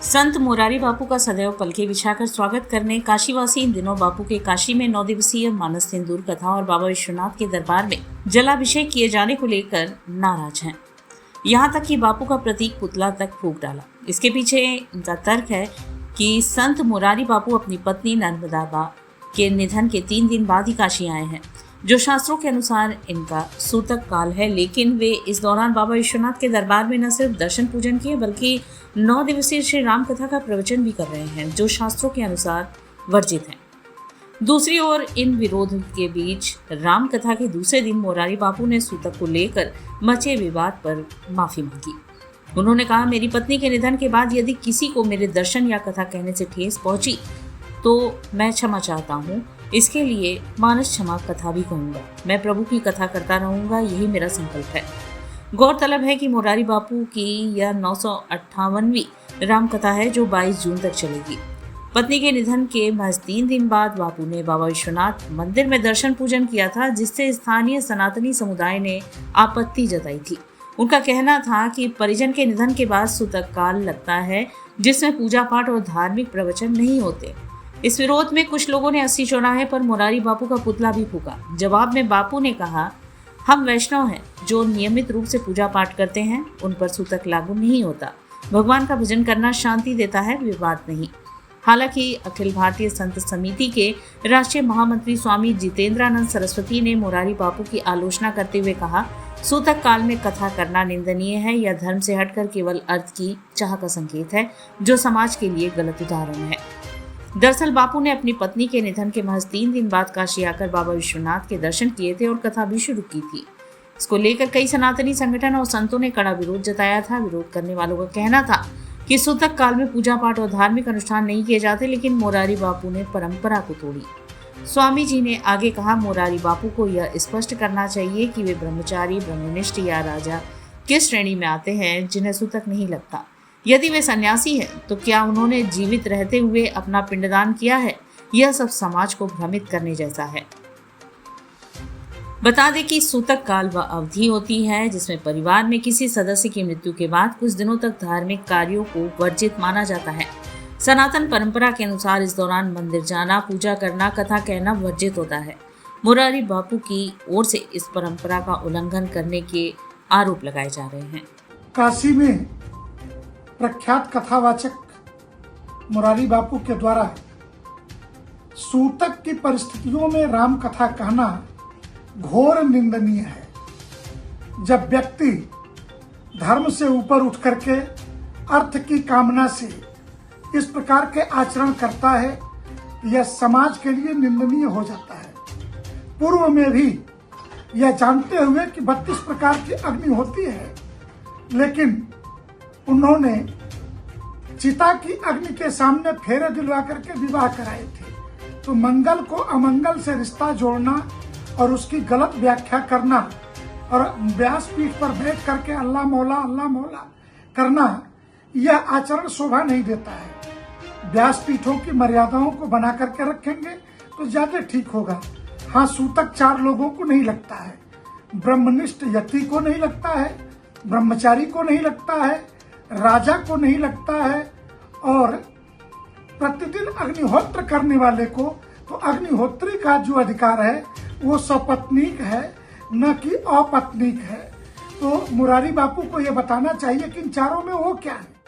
संत मुरारी बापू का सदैव पलके बिछाकर स्वागत करने काशीवासी इन दिनों बापू के काशी में 9 दिवसीय मानस सिंदूर कथा और बाबा विश्वनाथ के दरबार में जलाभिषेक किए जाने को लेकर नाराज हैं। यहाँ तक कि बापू का प्रतीक पुतला तक फूंक डाला। इसके पीछे इनका तर्क है कि संत मुरारी बापू अपनी पत्नी नर्मदा बा के निधन के 3 दिन बाद ही काशी आए हैं, जो शास्त्रों के अनुसार इनका सूतक काल है। लेकिन वे इस दौरान बाबा विश्वनाथ के दरबार में न सिर्फ दर्शन पूजन किए बल्कि 9 दिवसीय श्री राम कथा का प्रवचन भी कर रहे हैं, जो शास्त्रों के अनुसार वर्जित है। दूसरी ओर इन विरोध के बीच राम कथा के दूसरे दिन मुरारी बापू ने सूतक को लेकर मचे विवाद पर माफी मांगी। उन्होंने कहा, मेरी पत्नी के निधन के बाद यदि किसी को मेरे दर्शन या कथा कहने से ठेस पहुंची तो मैं क्षमा चाहता हूँ। इसके लिए मानस क्षमा कथा भी कहूँगा। मैं प्रभु की कथा करता रहूँगा, यही मेरा संकल्प है। गौरतलब है कि मुरारी बापू की यह 958वीं राम कथा है, जो 22 जून तक चलेगी। पत्नी के निधन के महज 3 दिन बाद बापू ने बाबा विश्वनाथ मंदिर में दर्शन पूजन किया था, जिससे स्थानीय सनातनी समुदाय ने आपत्ति जताई थी। उनका कहना था कि परिजन के निधन के बाद सूतक काल लगता है, जिसमें पूजा पाठ और धार्मिक प्रवचन नहीं होते। इस विरोध में कुछ लोगों ने 80 चौराहे पर मुरारी बापू का पुतला भी फूंका। जवाब में बापू ने कहा, हम वैष्णव हैं जो नियमित रूप से पूजा पाठ करते हैं, उन पर सूतक लागू नहीं होता। भगवान का भजन करना शांति देता है, विवाद नहीं। हालांकि अखिल भारतीय संत समिति के राष्ट्रीय महामंत्री स्वामी जितेंद्रानंद सरस्वती ने मुरारी बापू की आलोचना करते हुए कहा, सूतक काल में कथा करना निंदनीय है। यह धर्म से हटकर केवल अर्थ की चाह का संकेत है, जो समाज के लिए गलत उदाहरण है। दरअसल बापू ने अपनी पत्नी के निधन के महज 3 दिन बाद काशी आकर बाबा विश्वनाथ के दर्शन किए थे और कथा भी शुरू की थी। इसको लेकर कई सनातनी संगठन और संतों ने कड़ा विरोध जताया था। विरोध करने वालों का कहना था कि सूतक काल में पूजा पाठ और धार्मिक अनुष्ठान नहीं किए जाते, लेकिन मुरारी बापू ने परंपरा को तोड़ी। स्वामी जी ने आगे कहा, मुरारी बापू को यह स्पष्ट करना चाहिए कि वे ब्रह्मचारी, ब्रह्मनिष्ठ या राजा किस श्रेणी में आते हैं जिन्हें सूतक नहीं लगता। यदि वे सन्यासी हैं तो क्या उन्होंने जीवित रहते हुए अपना पिंडदान किया है? यह सब समाज को भ्रमित करने जैसा है। बता दें कि सूतक काल वह अवधि होती है जिसमें परिवार में किसी सदस्य की मृत्यु के बाद कुछ दिनों तक धार्मिक कार्यों को वर्जित माना जाता है। सनातन परंपरा के अनुसार इस दौरान मंदिर जाना, पूजा करना, कथा कहना वर्जित होता है। मुरारी बापू की ओर से इस परंपरा का उल्लंघन करने के आरोप लगाए जा रहे हैं। काशी में प्रख्यात कथावाचक मुरारी बापू के द्वारा सूतक की परिस्थितियों में राम कथा कहना घोर निंदनीय है। जब व्यक्ति धर्म से ऊपर उठ करके अर्थ की कामना से इस प्रकार के आचरण करता है, यह समाज के लिए निंदनीय हो जाता है। पूर्व में भी यह जानते हुए कि 32 प्रकार की अग्नि होती है, लेकिन उन्होंने चिता की अग्नि के सामने फेरे दिलवा करके विवाह कराए थे। तो मंगल को अमंगल से रिश्ता जोड़ना और उसकी गलत व्याख्या करना और व्यासपीठ पर बैठ करके अल्लाह मौला करना, यह आचरण शोभा नहीं देता है। व्यासपीठों की मर्यादाओं को बना करके रखेंगे तो ज्यादा ठीक होगा। हाँ, सूतक 4 लोगों को नहीं लगता है, ब्रह्मनिष्ठ यति को नहीं लगता है, ब्रह्मचारी को नहीं लगता है, राजा को नहीं लगता है, और प्रतिदिन अग्निहोत्र करने वाले को, तो अग्निहोत्री का जो अधिकार है वो सपत्नीक है, न कि अपत्नीक है। तो मुरारी बापू को यह बताना चाहिए कि इन चारों में वो क्या है।